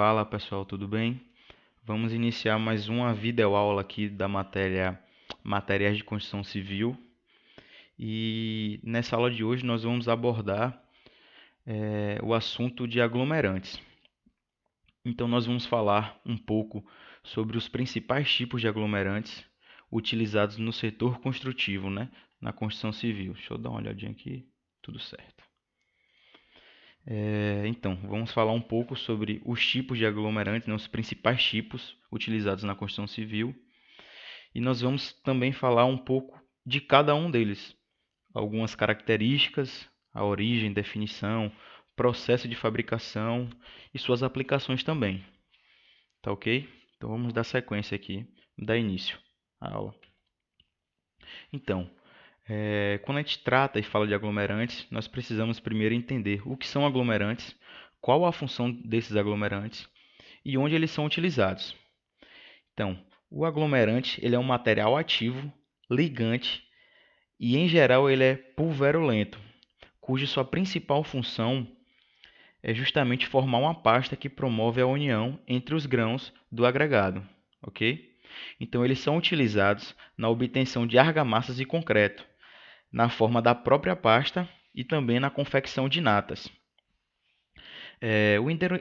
Fala pessoal, tudo bem? Vamos iniciar mais uma videoaula aqui da matéria Materiais de Construção Civil. E nessa aula de hoje nós vamos abordar o assunto de aglomerantes. Então nós vamos falar um pouco sobre os principais tipos de aglomerantes utilizados no setor construtivo, né? Na construção civil. Deixa eu dar uma olhadinha aqui, tudo certo. Então, vamos falar um pouco sobre os tipos de aglomerantes, né, os principais tipos utilizados na construção civil. E nós vamos também falar um pouco de cada um deles, algumas características, a origem, definição, processo de fabricação e suas aplicações também. Tá ok? Então vamos dar sequência aqui, dar início à aula. Então, quando a gente trata e fala de aglomerantes, nós precisamos primeiro entender o que são aglomerantes, qual a função desses aglomerantes e onde eles são utilizados. Então, o aglomerante ele é um material ativo, ligante e, em geral, ele é pulverulento, cuja sua principal função é justamente formar uma pasta que promove a união entre os grãos do agregado, ok? Então, eles são utilizados na obtenção de argamassas e concreto, na forma da própria pasta e também na confecção de natas.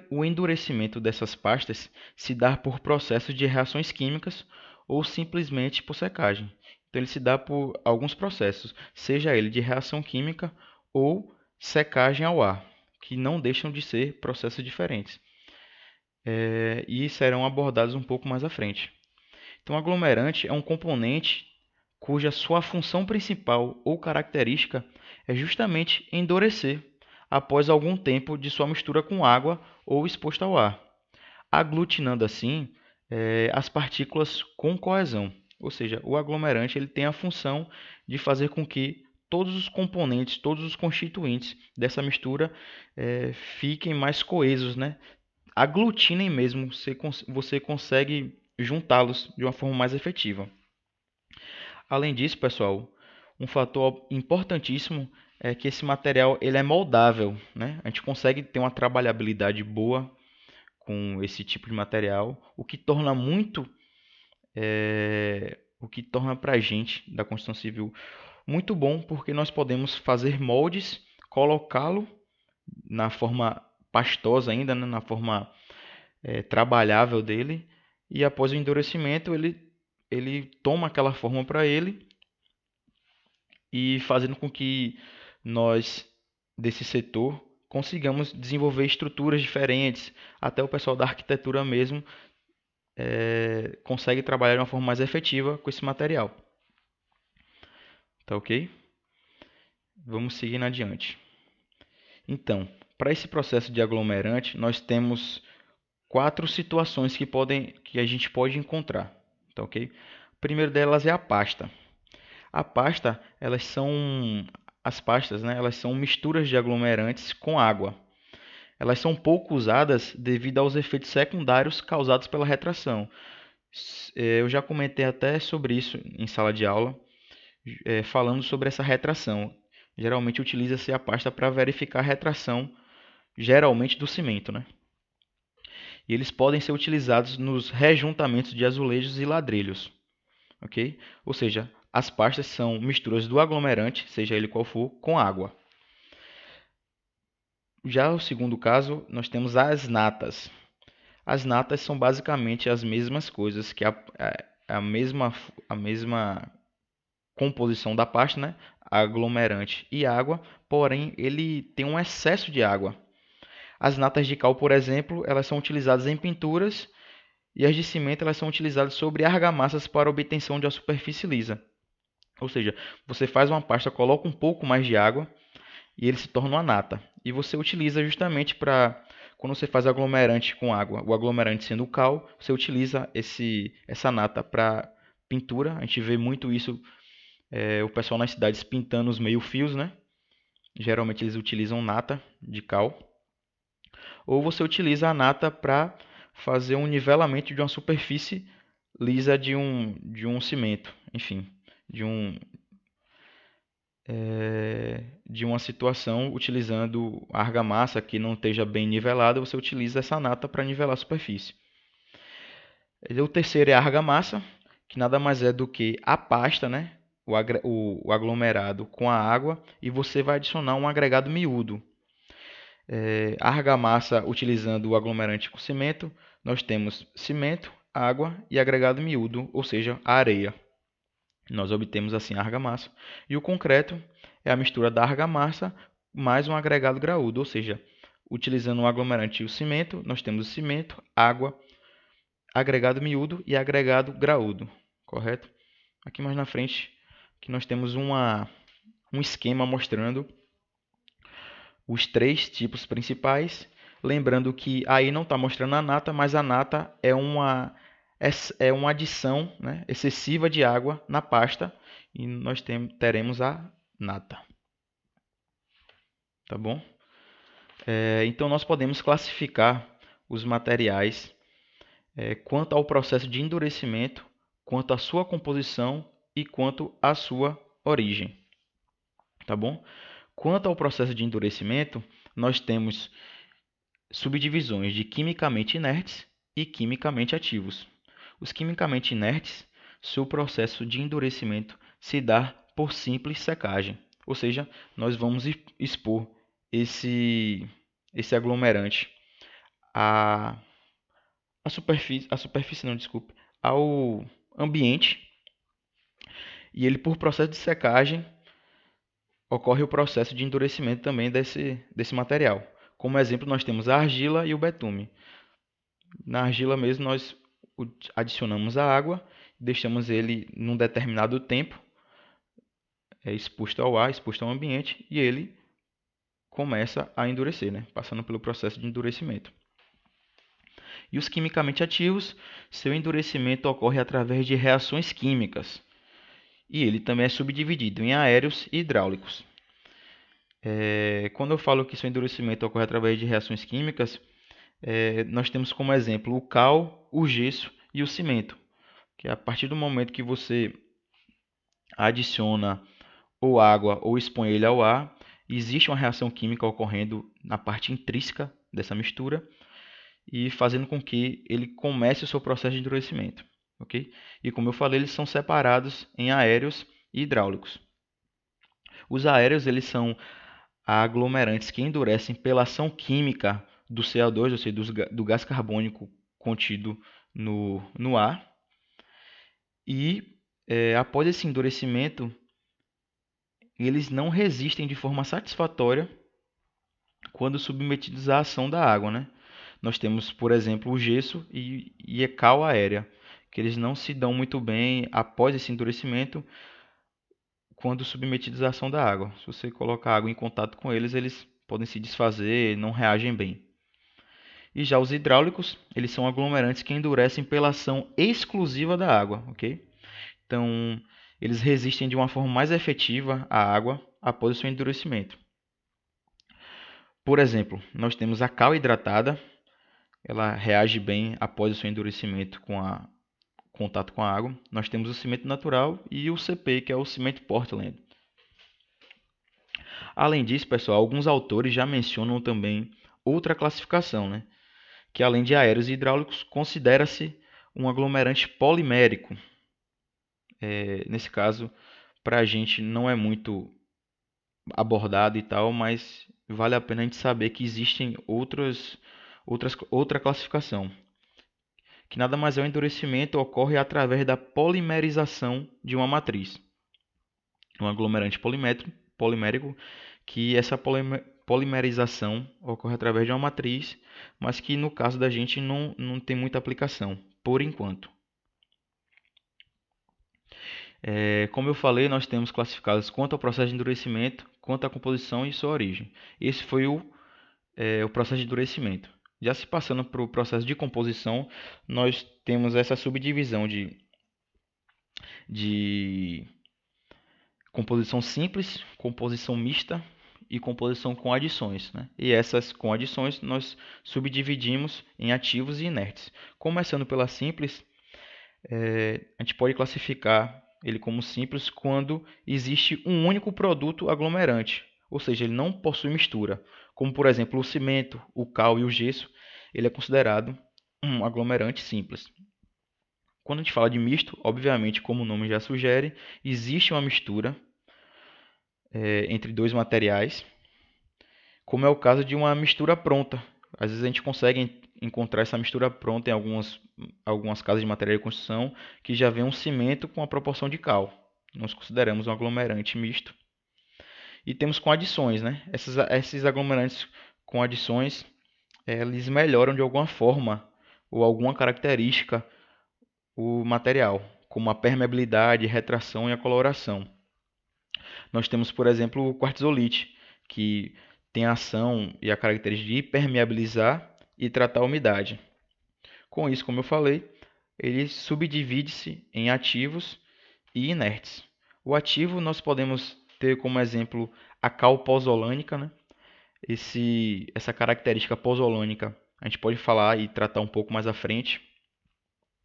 O endurecimento dessas pastas se dá por processos de reações químicas ou simplesmente por secagem. Então, ele se dá por alguns processos, seja ele de reação química ou secagem ao ar, que não deixam de ser processos diferentes, e serão abordados um pouco mais à frente. Então, o aglomerante é um componente cuja sua função principal ou característica é justamente endurecer após algum tempo de sua mistura com água ou exposto ao ar, aglutinando assim as partículas com coesão. Ou seja, o aglomerante ele tem a função de fazer com que todos os componentes, todos os constituintes dessa mistura fiquem mais coesos, né? Aglutinem mesmo, você consegue juntá-los de uma forma mais efetiva. Além disso, pessoal, um fator importantíssimo é que esse material ele é moldável, né? A gente consegue ter uma trabalhabilidade boa com esse tipo de material, o que torna para a gente da construção civil muito bom, porque nós podemos fazer moldes, colocá-lo na forma pastosa ainda, né? Na forma trabalhável dele, e após o endurecimento ele toma aquela forma para ele e fazendo com que nós, desse setor, consigamos desenvolver estruturas diferentes. Até o pessoal da arquitetura mesmo consegue trabalhar de uma forma mais efetiva com esse material. Tá ok? Vamos seguindo adiante. Então, para esse processo de aglomerante, nós temos 4 situações que a gente pode encontrar. Tá ok? A primeira delas é a pasta. A pasta, as pastas, né? Elas são misturas de aglomerantes com água. Elas são pouco usadas devido aos efeitos secundários causados pela retração. Eu já comentei até sobre isso em sala de aula, falando sobre essa retração. Geralmente utiliza-se a pasta para verificar a retração, geralmente do cimento, né? E eles podem ser utilizados nos rejuntamentos de azulejos e ladrilhos, ok? Ou seja, as pastas são misturas do aglomerante, seja ele qual for, com água. Já o segundo caso, nós temos as natas. As natas são basicamente as mesmas coisas que a mesma composição da pasta, né? Aglomerante e água, porém ele tem um excesso de água. As natas de cal, por exemplo, elas são utilizadas em pinturas e as de cimento elas são utilizadas sobre argamassas para obtenção de uma superfície lisa. Ou seja, você faz uma pasta, coloca um pouco mais de água e ele se torna uma nata. E você utiliza justamente para, quando você faz aglomerante com água, o aglomerante sendo o cal, você utiliza essa nata para pintura. A gente vê muito isso, o pessoal nas cidades pintando os meio-fios, né? Geralmente eles utilizam nata de cal. Ou você utiliza a nata para fazer um nivelamento de uma superfície lisa de um cimento, enfim, de um de uma situação utilizando a argamassa que não esteja bem nivelada, você utiliza essa nata para nivelar a superfície. O terceiro é a argamassa, que nada mais é do que a pasta, né? O aglomerado com a água, e você vai adicionar um agregado miúdo. A argamassa, utilizando o aglomerante com cimento, nós temos cimento, água e agregado miúdo, ou seja, a areia. Nós obtemos assim a argamassa. E o concreto é a mistura da argamassa mais um agregado graúdo, ou seja, utilizando o aglomerante e o cimento, nós temos o cimento, água, agregado miúdo e agregado graúdo, correto? Aqui mais na frente que nós temos um esquema mostrando os três tipos principais, lembrando que aí não está mostrando a nata, mas a nata é uma adição, né, excessiva de água na pasta e nós teremos a nata, tá bom? Então nós podemos classificar os materiais quanto ao processo de endurecimento, quanto à sua composição e quanto à sua origem, tá bom? Quanto ao processo de endurecimento, nós temos subdivisões de quimicamente inertes e quimicamente ativos. Os quimicamente inertes, seu processo de endurecimento se dá por simples secagem, ou seja, nós vamos expor esse aglomerante à, superfície não, desculpe, ao ambiente, e ele, por processo de secagem, ocorre o processo de endurecimento também desse material. Como exemplo, nós temos a argila e o betume. Na argila mesmo, nós adicionamos a água, deixamos ele num determinado tempo exposto ao ar, exposto ao ambiente, e ele começa a endurecer, né? Passando pelo processo de endurecimento. E os quimicamente ativos, seu endurecimento ocorre através de reações químicas. E ele também é subdividido em aéreos e hidráulicos. Quando eu falo que seu endurecimento ocorre através de reações químicas, nós temos como exemplo o cal, o gesso e o cimento. Que a partir do momento que você adiciona ou água ou expõe ele ao ar, existe uma reação química ocorrendo na parte intrínseca dessa mistura e fazendo com que ele comece o seu processo de endurecimento, ok? E como eu falei, eles são separados em aéreos e hidráulicos. Os aéreos, eles são aglomerantes que endurecem pela ação química do CO2, ou seja, do gás carbônico contido no ar. E após esse endurecimento, eles não resistem de forma satisfatória quando submetidos à ação da água, né? Nós temos, por exemplo, o gesso e a cal aérea, que eles não se dão muito bem após esse endurecimento quando submetidos à ação da água. Se você colocar água em contato com eles, eles podem se desfazer, não reagem bem. E já os hidráulicos, eles são aglomerantes que endurecem pela ação exclusiva da água, ok? Então, eles resistem de uma forma mais efetiva à água após o seu endurecimento. Por exemplo, nós temos a cal hidratada, ela reage bem após o seu endurecimento com contato com a água. Nós temos o cimento natural e o CP, que é o cimento Portland. Além disso, pessoal, alguns autores já mencionam também outra classificação, né? Que além de aéreos e hidráulicos, considera-se um aglomerante polimérico. Nesse caso, para a gente não é muito abordado e tal, mas vale a pena a gente saber que existem outra classificação, que nada mais é o endurecimento ocorre através da polimerização de uma matriz. Um aglomerante polimérico, que essa polimerização ocorre através de uma matriz, mas que no caso da gente não tem muita aplicação, por enquanto. Como eu falei, nós temos classificados quanto ao processo de endurecimento, quanto à composição e sua origem. Esse foi o processo de endurecimento. Já se passando para o processo de composição, nós temos essa subdivisão de composição simples, composição mista e composição com adições, né? E essas com adições nós subdividimos em ativos e inertes. Começando pela simples, a gente pode classificar ele como simples quando existe um único produto aglomerante, ou seja, ele não possui mistura, como por exemplo o cimento, o cal e o gesso, ele é considerado um aglomerante simples. Quando a gente fala de misto, obviamente, como o nome já sugere, existe uma mistura entre dois materiais, como é o caso de uma mistura pronta. Às vezes a gente consegue encontrar essa mistura pronta em algumas casas de material de construção que já vem um cimento com a proporção de cal. Nós consideramos um aglomerante misto. E temos com adições, né? Esses aglomerantes com adições, eles melhoram de alguma forma ou alguma característica o material, como a permeabilidade, retração e a coloração. Nós temos, por exemplo, o quartzolite, que tem a ação e a característica de impermeabilizar e tratar a umidade. Com isso, como eu falei, ele subdivide-se em ativos e inertes. O ativo nós podemos ter como exemplo a cal pozolânica, né? Essa característica pozolânica a gente pode falar e tratar um pouco mais à frente.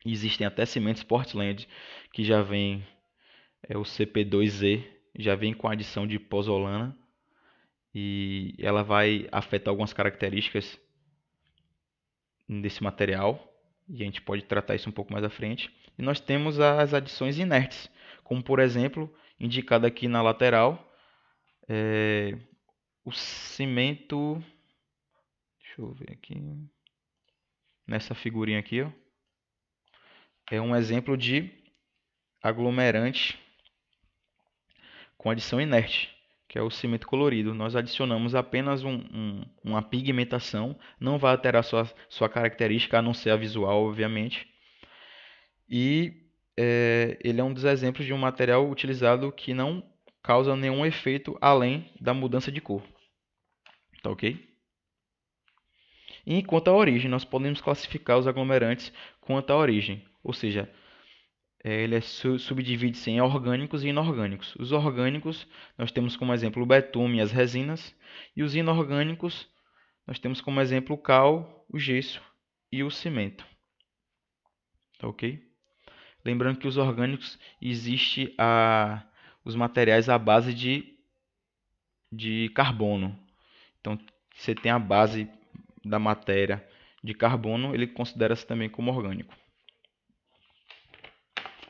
Existem até cimentos Portland que já vem o CP2Z, já vem com adição de pozolana e ela vai afetar algumas características desse material e a gente pode tratar isso um pouco mais à frente. E nós temos as adições inertes, como por exemplo, indicado aqui na lateral, o cimento. Deixa eu ver aqui. Nessa figurinha aqui, ó, é um exemplo de aglomerante com adição inerte, que é o cimento colorido. Nós adicionamos apenas uma pigmentação, não vai alterar sua característica, a não ser a visual, obviamente. E ele é um dos exemplos de um material utilizado que não causa nenhum efeito além da mudança de cor. Tá ok? E quanto à origem, nós podemos classificar os aglomerantes quanto à origem, ou seja, ele subdivide-se em orgânicos e inorgânicos. Os orgânicos, nós temos como exemplo o betume e as resinas, e os inorgânicos, nós temos como exemplo o cal, o gesso e o cimento. Tá ok? Lembrando que os orgânicos existem os materiais à base de carbono. Então, você tem a base da matéria de carbono, ele considera-se também como orgânico.